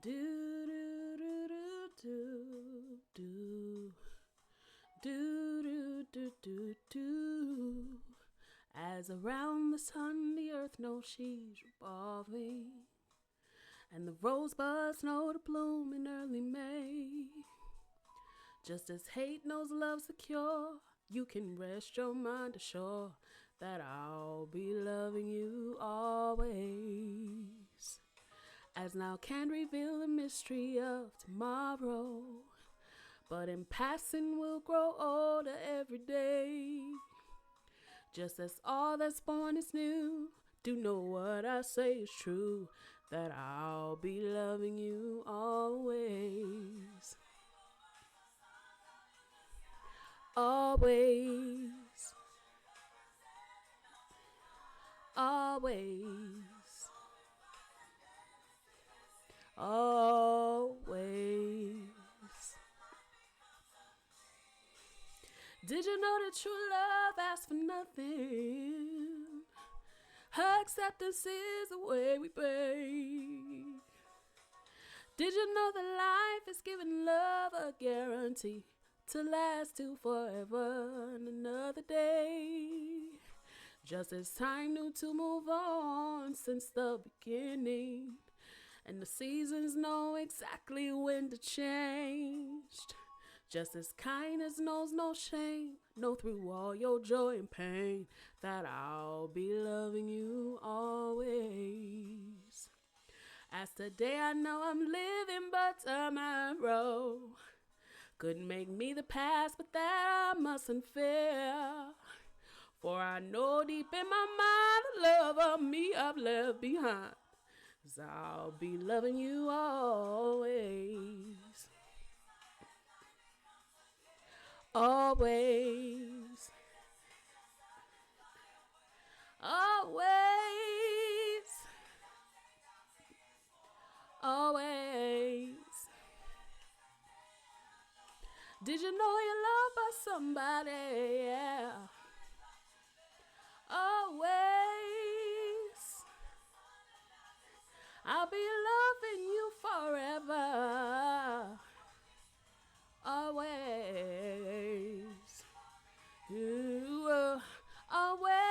Do do do do do do do do do do. As around the sun the earth knows she's revolving, and the rosebuds know to bloom in early May. Just as hate knows love's the cure, you can rest your mind assured that I'll be loving you always. As now can't reveal the mystery of tomorrow, but in passing we'll grow older every day. Just as all that's born is new, do know what I say is true, that I'll be loving you always. Always. Always. Always. Did you know that true love asks for nothing? Her acceptance is the way we pay. Did you know that life is giving love a guarantee to last till forever and another day? Just as time knew to move on since the beginning, and the seasons know exactly when to change. Just as kindness knows no shame, know through all your joy and pain, that I'll be loving you always. As today I know I'm living, but tomorrow couldn't make me the past, but that I mustn't fear. For I know deep in my mind the love of me I've left behind, 'cause I'll be loving you always. Always. Always. Always. Did you know you're loved by somebody? Yeah. Always. I'll be loving you forever. Always. You always.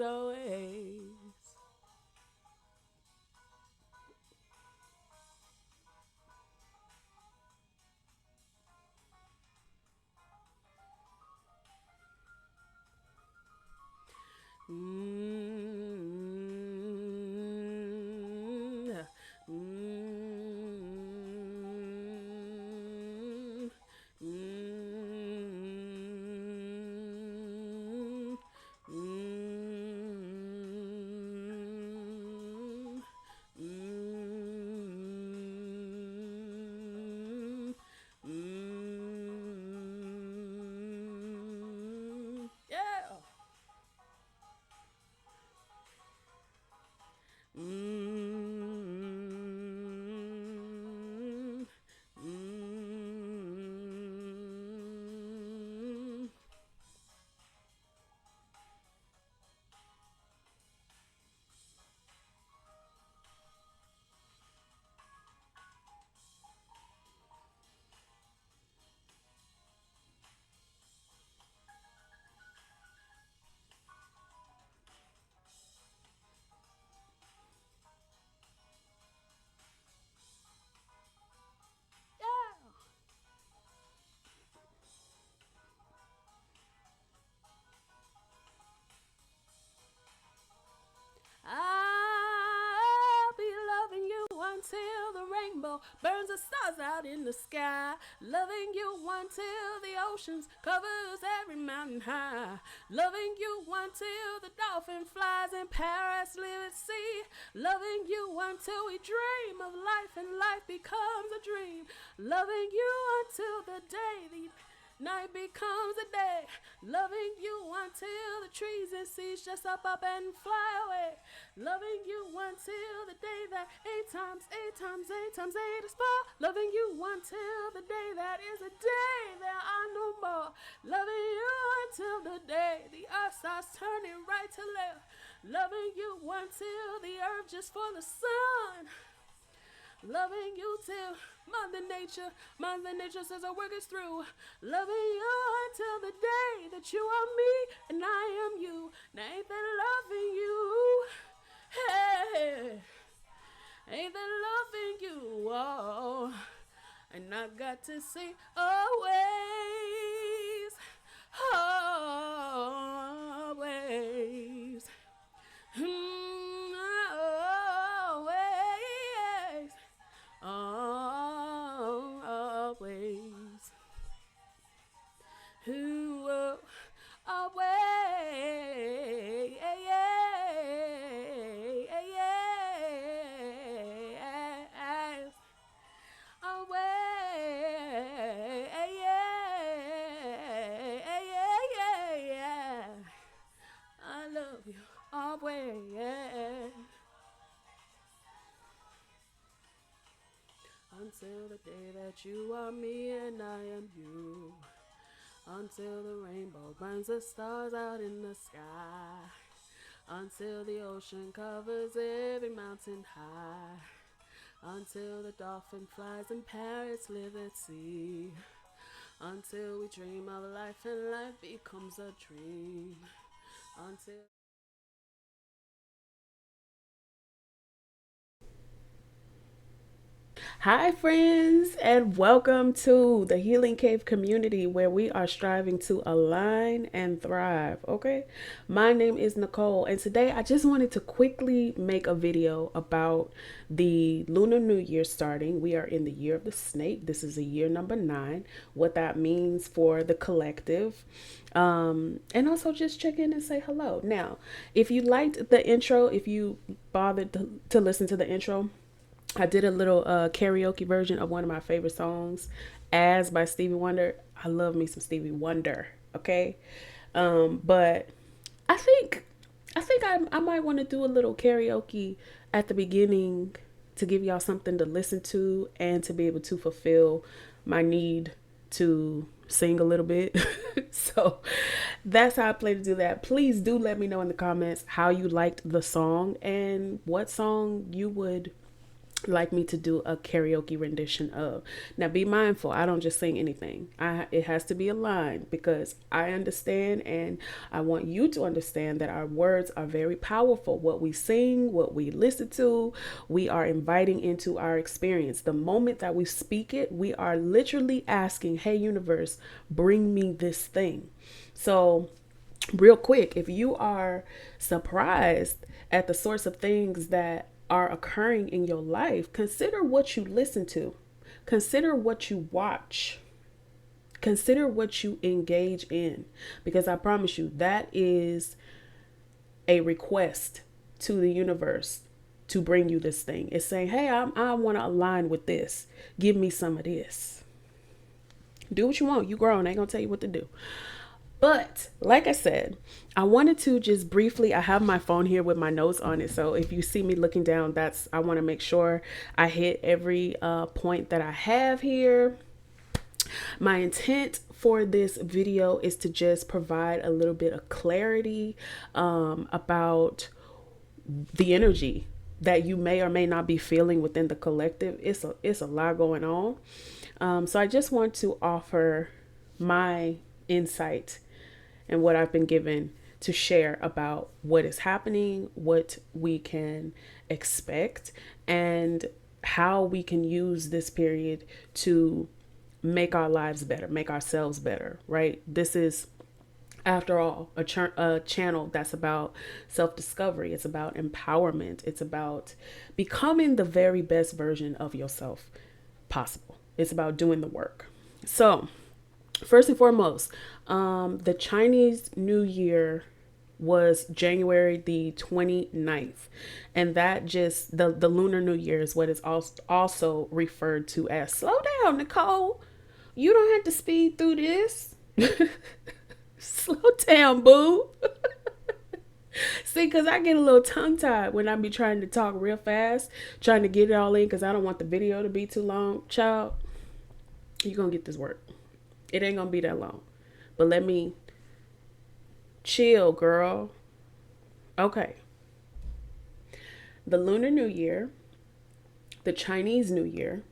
Always. Yeah. Yeah. I'll be loving you until the rainbow burns the stars out in the sky. Loving you until the oceans covers every mountain high. Loving you until the dolphin flies in Paris, live at sea. Loving you until we dream of life and life becomes a dream. Loving you until the day the night becomes a day. Loving you until the trees and seas just up and fly away. Loving you until the day that 8 times 8 times 8 times 8 is 4. Loving you until the day that is a day there are no more. Loving you until the day the earth starts turning right to left. Loving you until the earth just for the sun. Loving you till Mother Nature says our work is through. Loving you until the day that you are me and I am you. Now ain't that loving you? Hey, ain't that loving you? Oh, and I got to say always, always, always. Always, who always, I love you always. Until the day that you are me and I am you. Until the rainbow burns the stars out in the sky. Until the ocean covers every mountain high. Until the dolphin flies and parrots live at sea. Until we dream of life and life becomes a dream. Until... Hi, friends, and welcome to the Healing Cave community where we are striving to align and thrive. Okay, my name is Nicole, and today I just wanted to quickly make a video about the Lunar New Year starting. We are in the year of the snake. This is a year number 9, what that means for the collective. And also just check in and say hello. Now, if you liked the intro, if you bothered to listen to the intro, I did a little karaoke version of one of my favorite songs, As by Stevie Wonder. I love me some Stevie Wonder, okay? But I think I might want to do a little karaoke at the beginning to give y'all something to listen to and to be able to fulfill my need to sing a little bit. So that's how I plan to do that. Please do let me know in the comments how you liked the song and what song you would like me to do a karaoke rendition of. Now be mindful, I don't just sing anything. It has to be aligned, because I understand and I want you to understand that our words are very powerful. What we sing, what we listen to, we are inviting into our experience. The moment that we speak it, we are literally asking, hey universe, bring me this thing. So real quick, if you are surprised at the sorts of things that are occurring in your life, consider what you listen to, consider what you watch, consider what you engage in, because I promise you that is a request to the universe to bring you this thing. It's saying, hey, I want to align with this. Give me some of this. Do what you want. You grown. I ain't gonna tell you what to do. But like I said, I wanted to just briefly, I have my phone here with my notes on it. So if you see me looking down, I want to make sure I hit every point that I have here. My intent for this video is to just provide a little bit of clarity about the energy that you may or may not be feeling within the collective. It's a lot going on. So I just want to offer my insight and what I've been given to share about what is happening, what we can expect, and how we can use this period to make our lives better, make ourselves better, right? This is, after all, a channel that's about self-discovery. It's about empowerment. It's about becoming the very best version of yourself possible. It's about doing the work. So first and foremost, the Chinese New Year was January the 29th. And that just, the Lunar New Year is what is also referred to as. Slow down, Nicole. You don't have to speed through this. Slow down, boo. See, because I get a little tongue-tied when I be trying to talk real fast, trying to get it all in because I don't want the video to be too long. Child, you're going to get this work. It ain't going to be that long. But let me Chill, girl. Okay. The Lunar New Year, the Chinese New Year,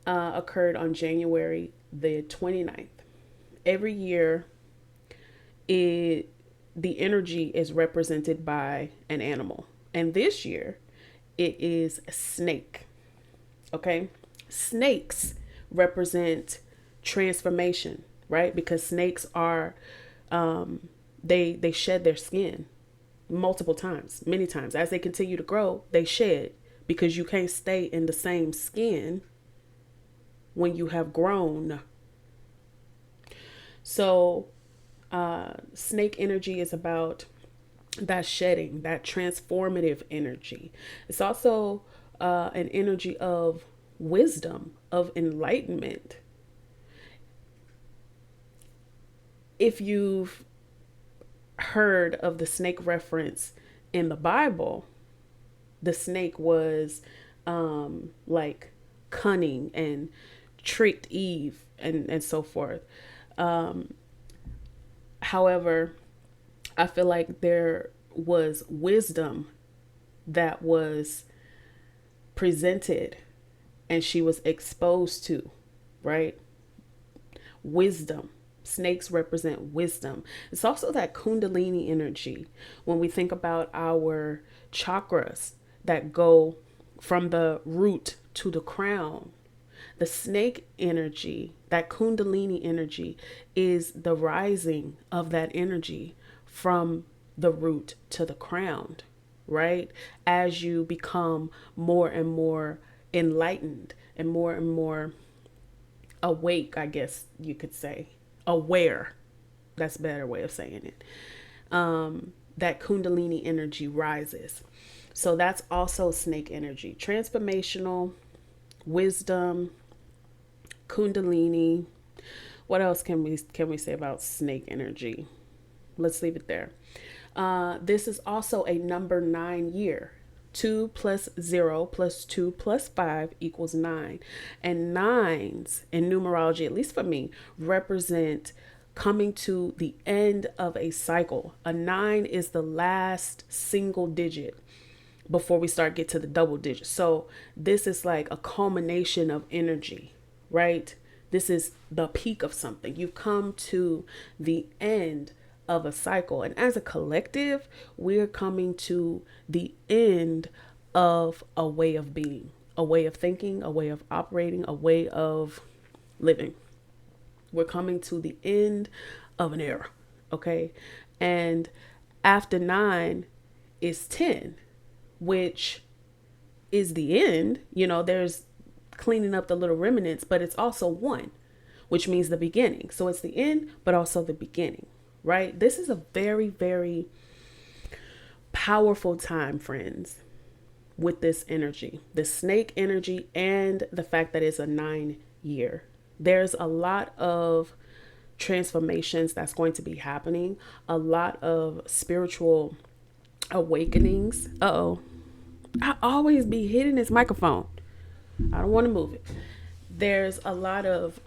occurred on January the 29th. Every year, it the energy is represented by an animal. And this year, it is a snake. Okay? Snakes represent transformation, right? Because snakes are they shed their skin multiple times, many times. As they continue to grow, they shed, because you can't stay in the same skin when you have grown. So snake energy is about that shedding, that transformative energy. It's also an energy of wisdom, of enlightenment. If you've heard of the snake reference in the Bible, the snake was like cunning and tricked Eve and so forth. However, I feel like there was wisdom that was presented and she was exposed to, right? Wisdom. Snakes represent wisdom. It's also that Kundalini energy. When we think about our chakras that go from the root to the crown, the snake energy, that Kundalini energy, is the rising of that energy from the root to the crown, right? As you become more and more enlightened and more awake, I guess you could say. Aware. That's a better way of saying it. That Kundalini energy rises. So that's also snake energy. Transformational, wisdom, Kundalini. What else can we say about snake energy? Let's leave it there. This is also a number 9 year. 2 plus 0 plus 2 plus 5 equals 9. And nines in numerology, at least for me, represent coming to the end of a cycle. A 9 is the last single digit before we get to the double digit. So this is like a culmination of energy, right? This is the peak of something. You've come to the end of a cycle. And as a collective, we're coming to the end of a way of being, a way of thinking, a way of operating, a way of living. We're coming to the end of an era. Okay. And after 9 is 10, which is the end. You know, there's cleaning up the little remnants, but it's also 1, which means the beginning. So it's the end, but also the beginning. Right? This is a very, very powerful time, friends, with this energy, the snake energy, and the fact that it's a 9 year. There's a lot of transformations that's going to be happening, a lot of spiritual awakenings. Uh-oh. I always be hitting this microphone. I don't want to move it. There's a lot of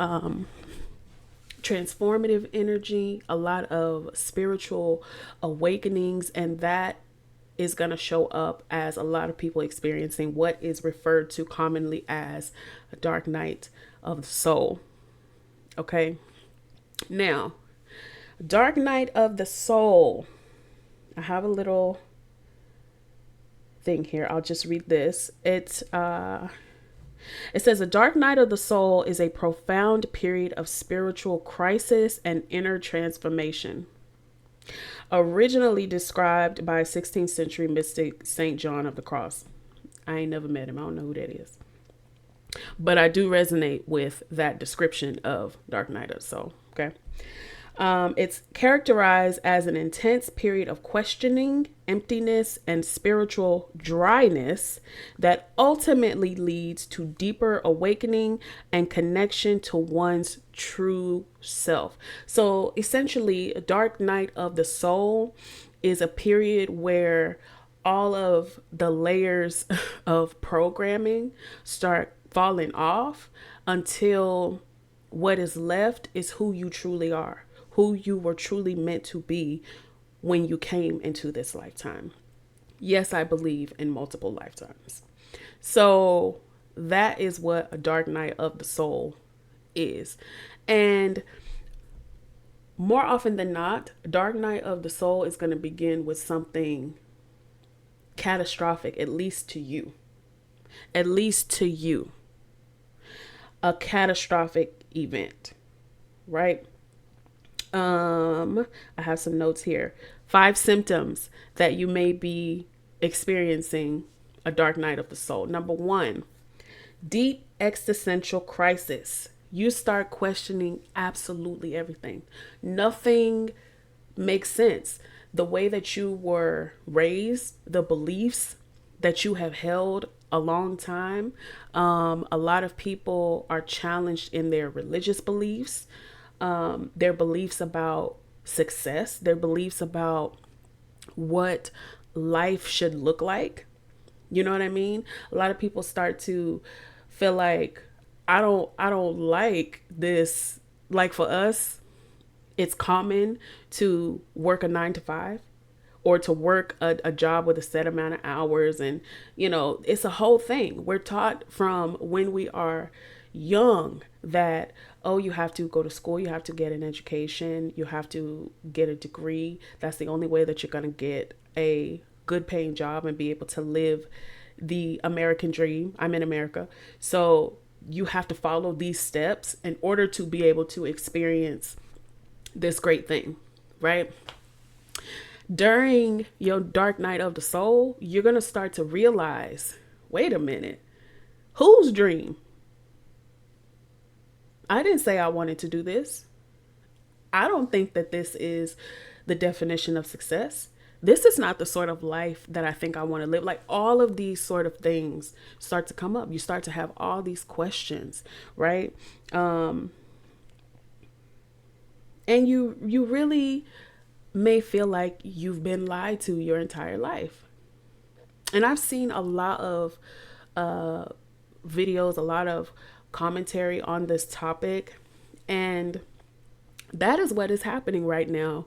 transformative energy, a lot of spiritual awakenings, and that is going to show up as a lot of people experiencing what is referred to commonly as a dark night of the soul. Okay. Now, dark night of the soul. I have a little thing here. I'll just read this. It says a dark night of the soul is a profound period of spiritual crisis and inner transformation. Originally described by 16th century mystic St. John of the Cross. I ain't never met him. I don't know who that is. But I do resonate with that description of dark night of the soul. Okay. It's characterized as an intense period of questioning, emptiness, and spiritual dryness that ultimately leads to deeper awakening and connection to one's true self. So essentially, a dark night of the soul is a period where all of the layers of programming start falling off until what is left is who you truly are, who you were truly meant to be when you came into this lifetime. Yes, I believe in multiple lifetimes. So that is what a dark night of the soul is. And more often than not, dark night of the soul is going to begin with something catastrophic, at least to you. At least to you. A catastrophic event, right? I have some notes here. 5 symptoms that you may be experiencing a dark night of the soul. Number 1, deep existential crisis. You start questioning absolutely everything. Nothing makes sense. The way that you were raised, the beliefs that you have held a long time. A lot of people are challenged in their religious beliefs, their beliefs about success, their beliefs about what life should look like. You know what I mean? A lot of people start to feel like I don't like this. Like for us, it's common to work a 9 to 5 or to work a job with a set amount of hours. And, it's a whole thing. We're taught from when we are young that, oh, you have to go to school, you have to get an education, you have to get a degree. That's the only way that you're going to get a good paying job and be able to live the American dream. I'm in America. So you have to follow these steps in order to be able to experience this great thing, right? During your dark night of the soul, you're going to start to realize, wait a minute, whose dream? I didn't say I wanted to do this. I don't think that this is the definition of success. This is not the sort of life that I think I want to live. Like all of these sort of things start to come up. You start to have all these questions, right? And you really may feel like you've been lied to your entire life. And I've seen a lot of videos, a lot of commentary on this topic. And that is what is happening right now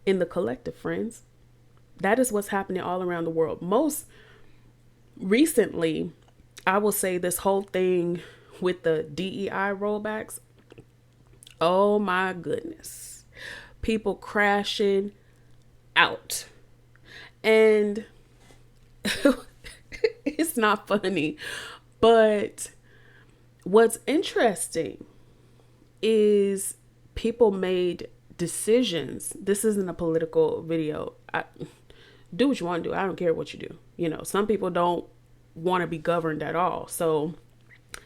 in the collective, friends. That is what's happening all around the world. Most recently, I will say this whole thing with the DEI rollbacks. Oh my goodness. People crashing out. And it's not funny. But what's interesting is people made decisions. This isn't a political video. Do what you want to do. I don't care what you do. Some people don't want to be governed at all. So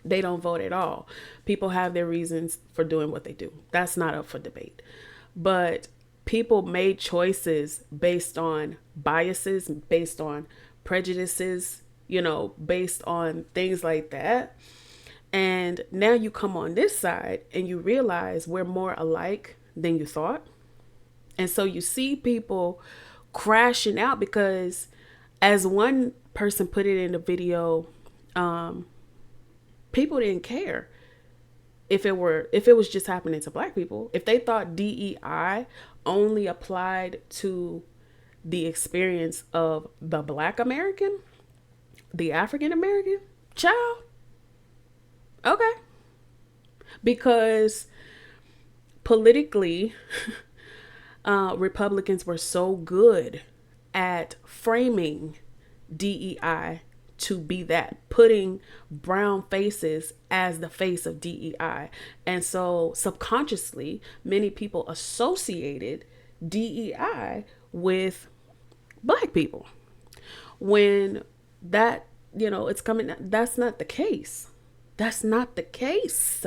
they don't vote at all. People have their reasons for doing what they do. That's not up for debate. But people made choices based on biases, based on prejudices, based on things like that. And now you come on this side and you realize we're more alike than you thought. And so you see people crashing out because, as one person put it in the video, people didn't care if it was just happening to Black people. If they thought DEI only applied to the experience of the Black American, the African American child, okay, because politically, Republicans were so good at framing DEI to be that, putting brown faces as the face of DEI. And so subconsciously, many people associated DEI with Black people. When that, it's coming, that's not the case. That's not the case.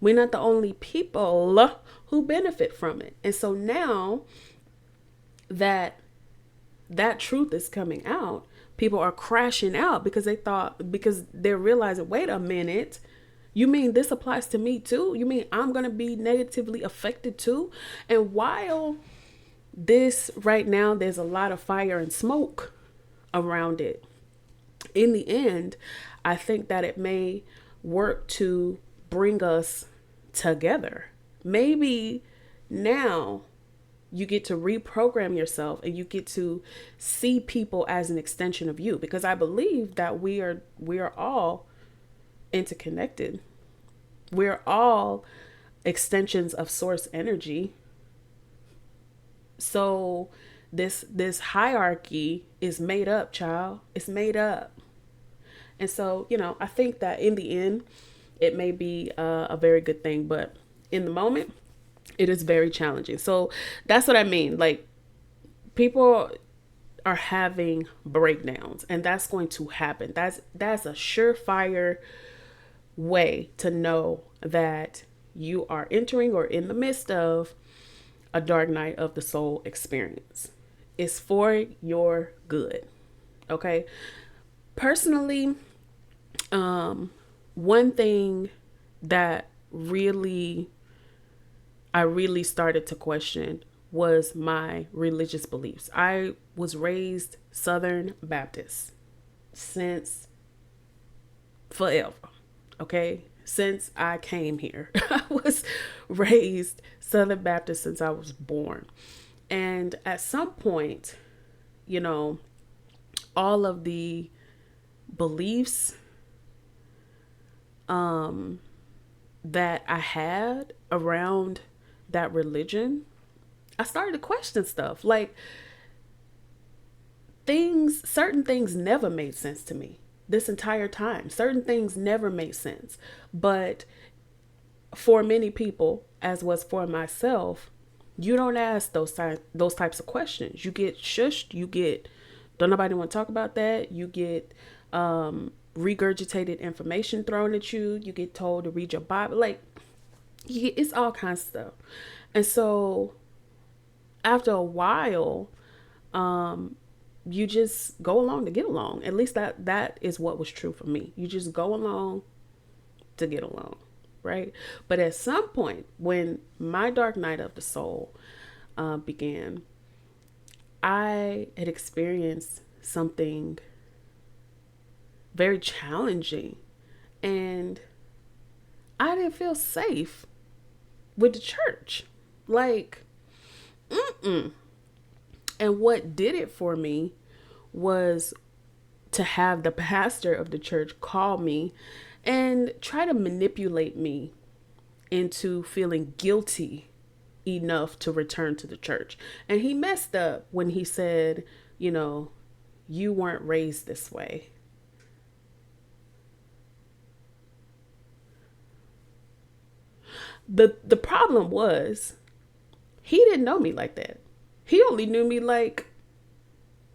We're not the only people who benefit from it. And so now that truth is coming out, people are crashing out because they're realizing, wait a minute, you mean this applies to me too? You mean I'm going to be negatively affected too? And while this right now, there's a lot of fire and smoke around it, in the end, I think that it may work to bring us together. Maybe Now you get to reprogram yourself and you get to see people as an extension of you, because I believe that we are all interconnected. We're all extensions of source energy. So this hierarchy is made up, child. It's made up. And so, I think that in the end, it may be a very good thing, but in the moment, it is very challenging. So that's what I mean. Like, people are having breakdowns, and that's going to happen. That's a surefire way to know that you are entering or in the midst of a dark night of the soul experience. It's for your good. Okay. Personally, one thing that I really started to question was my religious beliefs. I was raised Southern Baptist since forever. Okay. Since I came here, I was raised Southern Baptist since I was born. And at some point, all of the beliefs that I had around that religion, I started to question stuff. Like, certain things never made sense to me this entire time. Certain things never made sense. But for many people, as was for myself, you don't ask those types of questions. You get shushed. You get, don't nobody want to talk about that. You get regurgitated information thrown at you. You get told to read your Bible. Like, it's all kinds of stuff. And so after a while, you just go along to get along. At least that is what was true for me. You just go along to get along, right? But at some point, when my dark night of the soul began, I had experienced something very challenging, and I didn't feel safe with the church. Like, And what did it for me was to have the pastor of the church call me and try to manipulate me into feeling guilty enough to return to the church. And he messed up when he said, you weren't raised this way. The problem was, he didn't know me like that. He only knew me like,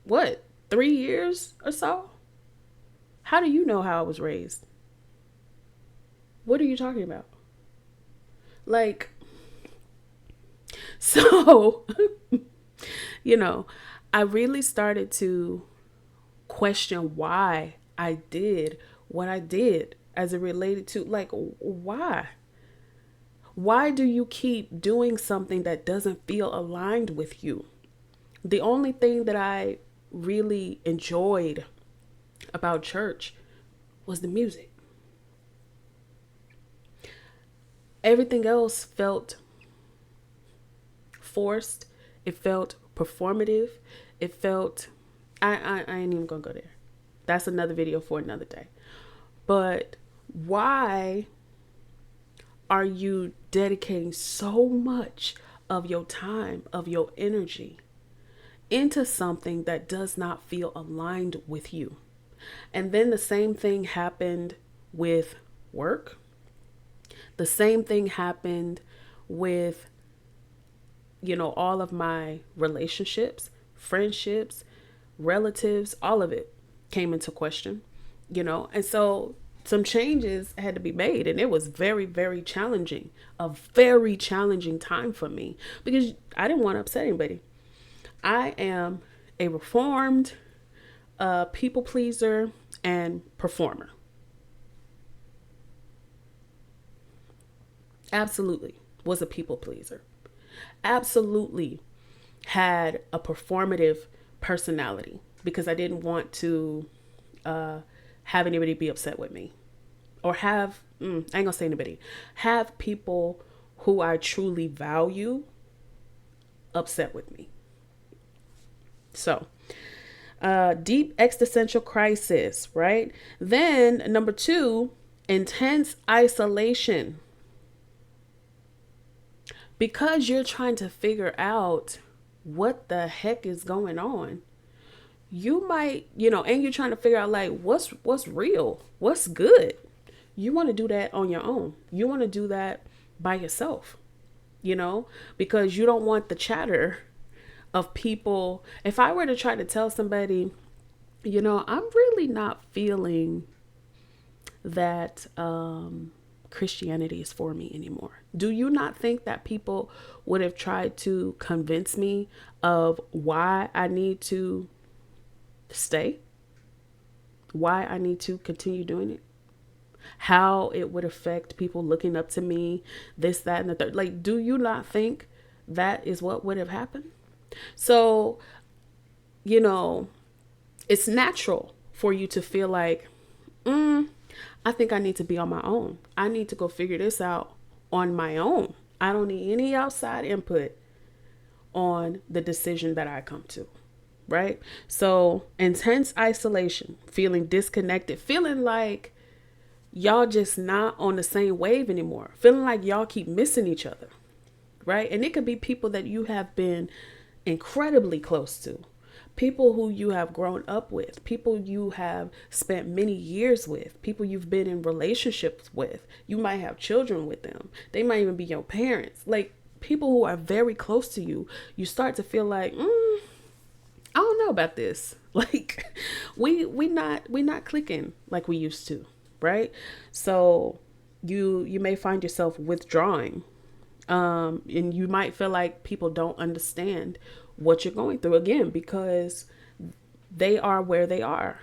3 years or so? How do you know how I was raised? What are you talking about? Like, so, I really started to question why I did what I did as it related to, like, why? Why do you keep doing something that doesn't feel aligned with you? The only thing that I really enjoyed about church was the music. Everything else felt forced. It felt performative. It felt, I ain't even gonna go there. That's another video for another day. But why are you dedicating so much of your time, of your energy into something that does not feel aligned with you? And then the same thing happened with work. The same thing happened with, all of my relationships, friendships, relatives, all of it came into question, and so some changes had to be made, and it was very, very challenging, a very challenging time for me, because I didn't want to upset anybody. I am a reformed people pleaser and performer. Absolutely was a people pleaser. Absolutely had a performative personality, because I didn't want to have anybody be upset with me, or have, I ain't gonna say anybody, have people who I truly value upset with me. So, deep existential crisis, right? Then, number 2, intense isolation. Because you're trying to figure out what the heck is going on, you might, and you're trying to figure out like what's real, what's good. You want to do that on your own. You want to do that by yourself, because you don't want the chatter of people. If I were to try to tell somebody, I'm really not feeling that Christianity is for me anymore. Do you not think that people would have tried to convince me of why I need to stay? Why I need to continue doing it? How it would affect people looking up to me, this, that, and the third. Like, do you not think that is what would have happened? So, it's natural for you to feel like, I think I need to be on my own. I need to go figure this out on my own. I don't need any outside input on the decision that I come to, right? So, intense isolation, feeling disconnected, feeling like y'all just not on the same wave anymore, feeling like y'all keep missing each other, right? And it could be people that you have been incredibly close to, people who you have grown up with, people you have spent many years with, people you've been in relationships with. You might have children with them. They might even be your parents. Like, people who are very close to you, you start to feel like, I don't know about this. Like, we not clicking like we used to, right? So you may find yourself withdrawing, and you might feel like people don't understand what you're going through, again, because they are where they are,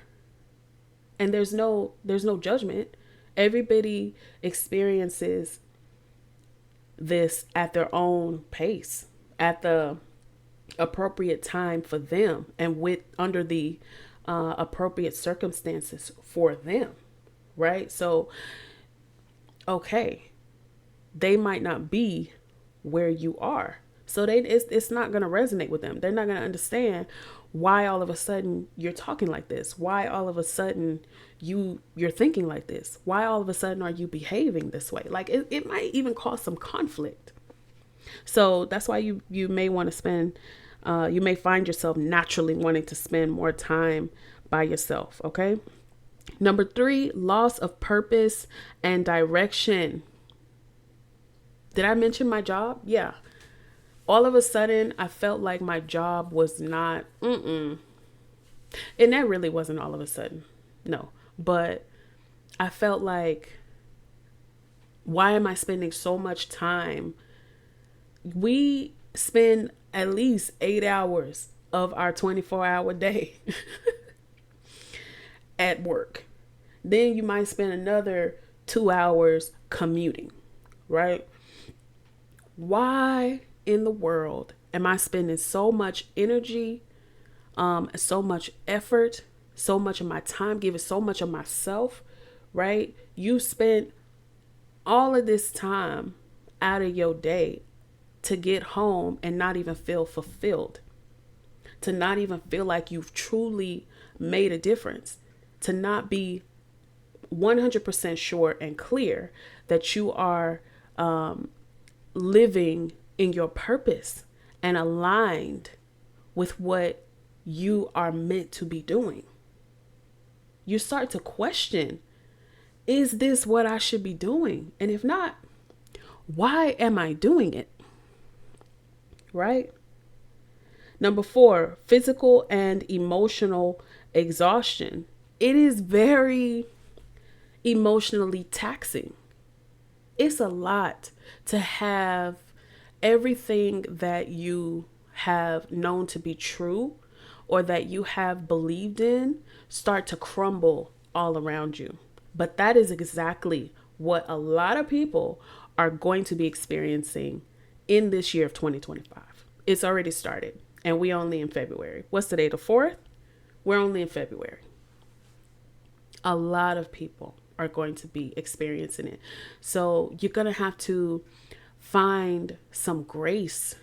and there's no judgment. Everybody experiences this at their own pace, at the appropriate time for them, and under the appropriate circumstances for them, right? So, okay, they might not be where you are, so it's not going to resonate with them. They're not going to understand why all of a sudden you're talking like this, why all of a sudden you're thinking like this, why all of a sudden are you behaving this way. Like, it might even cause some conflict. So that's why you may want to spend, you may find yourself naturally wanting to spend more time by yourself. Okay. Number 3, loss of purpose and direction. Did I mention my job? Yeah. All of a sudden, I felt like my job was not, and that really wasn't all of a sudden. No. But I felt like, why am I spending so much time? We spend at least 8 hours of our 24-hour day at work. Then you might spend another 2 hours commuting, right? Why in the world am I spending so much energy, so much effort, so much of my time, giving so much of myself, right? You spent all of this time out of your day to get home and not even feel fulfilled, to not even feel like you've truly made a difference, to not be 100% sure and clear that you are living in your purpose and aligned with what you are meant to be doing. You start to question, is this what I should be doing? And if not, why am I doing it? Right? Number 4, physical and emotional exhaustion. It is very emotionally taxing. It's a lot to have everything that you have known to be true or that you have believed in start to crumble all around you. But that is exactly what a lot of people are going to be experiencing in this year of 2025. It's already started, and we only in February. What's today, the 4th? We're only in February. A lot of people are going to be experiencing it. So you're going to have to find some grace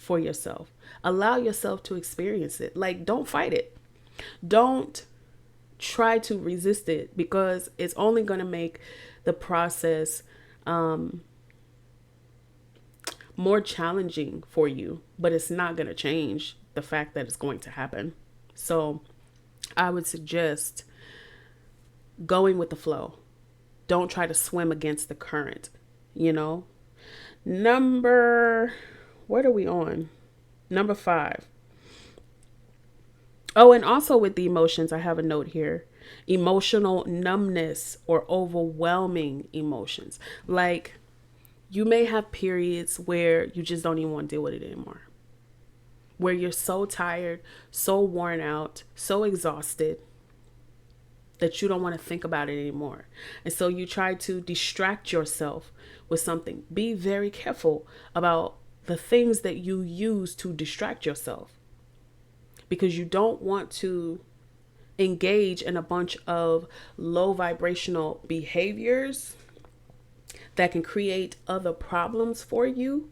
for yourself. Allow yourself to experience it. Like, don't fight it. Don't try to resist it, because it's only going to make the process more challenging for you, but it's not going to change the fact that it's going to happen. So I would suggest going with the flow. Don't try to swim against the current, you know. What are we on? Number 5. Oh, and also with the emotions, I have a note here. Emotional numbness or overwhelming emotions. Like, you may have periods where you just don't even want to deal with it anymore. Where you're so tired, so worn out, so exhausted that you don't want to think about it anymore. And so you try to distract yourself with something. Be very careful about the things that you use to distract yourself, because you don't want to engage in a bunch of low vibrational behaviors that can create other problems for you.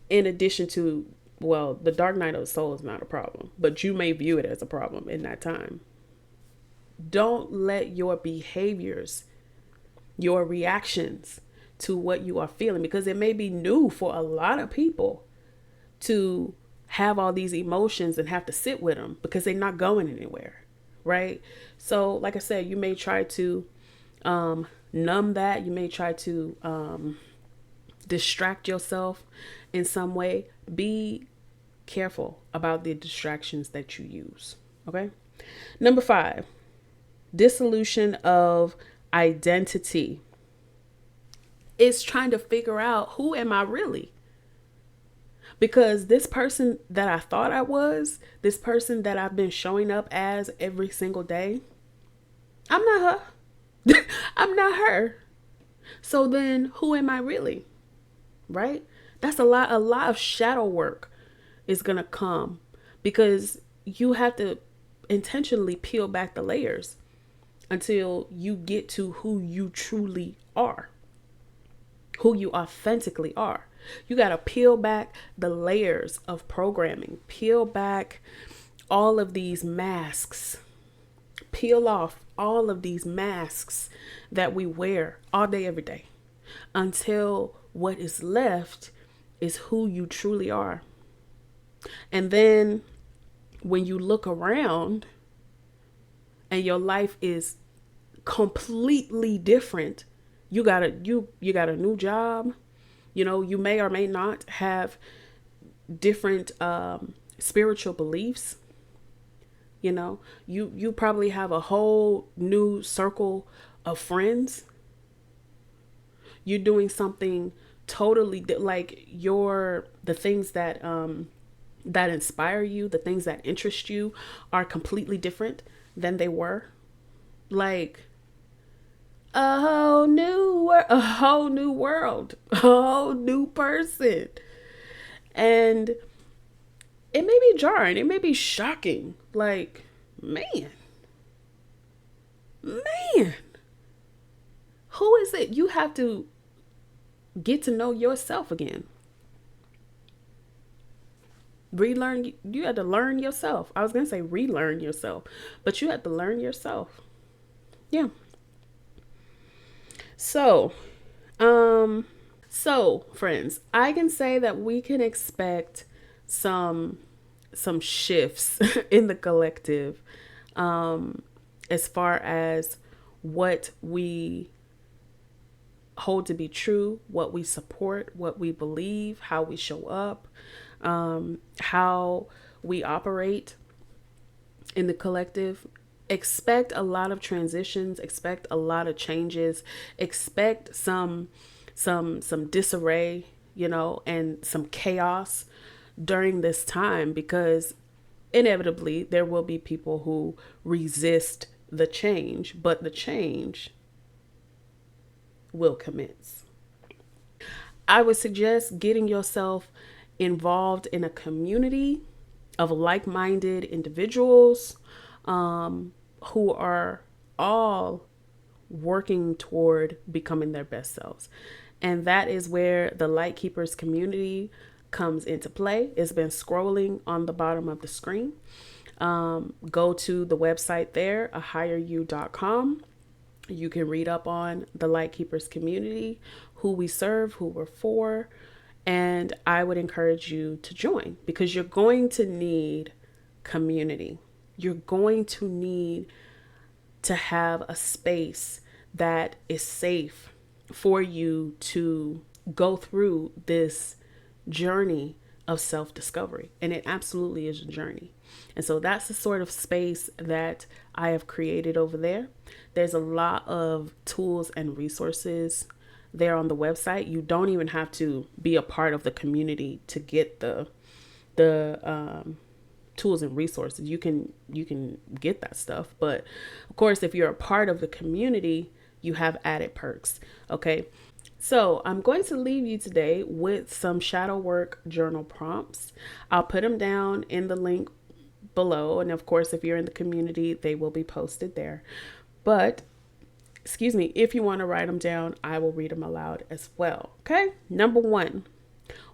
In addition to, well, the dark night of the soul is not a problem, but you may view it as a problem in that time. Don't let your behaviors, your reactions to what you are feeling, because it may be new for a lot of people to have all these emotions and have to sit with them because they're not going anywhere, right? So like I said, you may try to numb that. You may try to distract yourself in some way. Be careful about the distractions that you use. Okay. Number 5, dissolution of identity. It's trying to figure out, who am I really? Because this person that I thought I was, this person that I've been showing up as every single day, I'm not her. I'm not her. So then who am I really? Right? That's a lot of shadow work is going to come, because you have to intentionally peel back the layers until you get to who you truly are, who you authentically are. You got to peel back the layers of programming, peel back all of these masks, peel off all of these masks that we wear all day, every day, until what is left is who you truly are. And then when you look around and your life is completely different, you got a new job. You know, you may or may not have different spiritual beliefs. You know, you probably have a whole new circle of friends. You're doing something totally like the things that that inspire you, the things that interest you are completely different than they were. Like a whole new world, a whole new person. And it may be jarring, it may be shocking. Like, man, who is it? You have to get to know yourself again. You had to learn yourself. I was going to say relearn yourself, but you had to learn yourself. Yeah. So friends, I can say that we can expect some shifts in the collective, as far as what we hold to be true, what we support, what we believe, how we show up, how we operate in the collective. Expect a lot of transitions, expect a lot of changes, expect some disarray, you know, and some chaos during this time, because inevitably there will be people who resist the change, but the change will commence. I would suggest getting yourself involved in a community of like-minded individuals who are all working toward becoming their best selves. And that is where the Lightkeepers community comes into play. It's been scrolling on the bottom of the screen. Go to the website there, ahigheryou.com. You can read up on the Lightkeepers community, who we serve, who we're for, and I would encourage you to join because you're going to need community. You're going to need to have a space that is safe for you to go through this journey of self-discovery. And it absolutely is a journey. And so that's the sort of space that I have created over there. There's a lot of tools and resources there on the website. You don't even have to be a part of the community to get the tools and resources. You can get that stuff, but of course, if you're a part of the community, you have added perks. Okay, so I'm going to leave you today with some shadow work journal prompts. I'll put them down in the link below, and of course, if you're in the community, they will be posted there. But excuse me, if you want to write them down, I will read them aloud as well. Okay, number 1.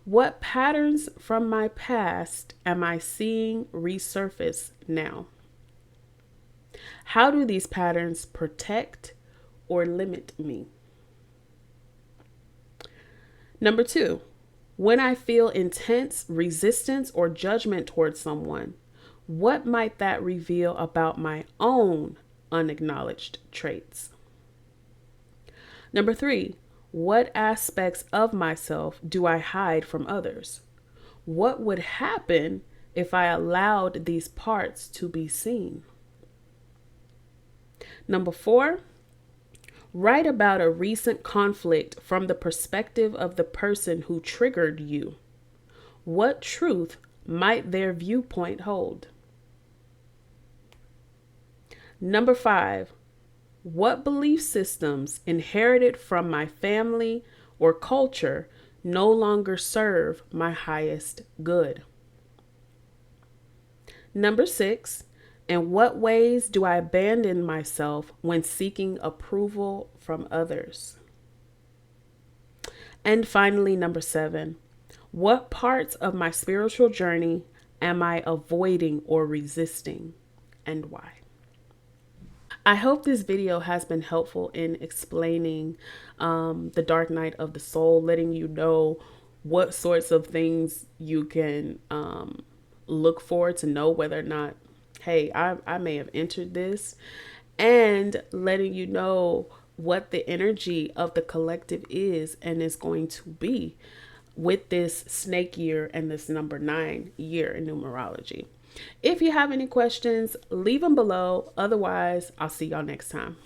What patterns from my past am I seeing resurface now? How do these patterns protect or limit me? Number 2, when I feel intense resistance or judgment towards someone, what might that reveal about my own unacknowledged traits? Number 3, what aspects of myself do I hide from others? What would happen if I allowed these parts to be seen? Number 4, write about a recent conflict from the perspective of the person who triggered you. What truth might their viewpoint hold? Number 5, what belief systems inherited from my family or culture no longer serve my highest good? Number 6, in what ways do I abandon myself when seeking approval from others? And finally, number 7, what parts of my spiritual journey am I avoiding or resisting, and why? I hope this video has been helpful in explaining the dark night of the soul, letting you know what sorts of things you can look for to know whether or not, hey, I may have entered this, and letting you know what the energy of the collective is and is going to be with this snake year and this number 9 year in numerology. If you have any questions, leave them below. Otherwise, I'll see y'all next time.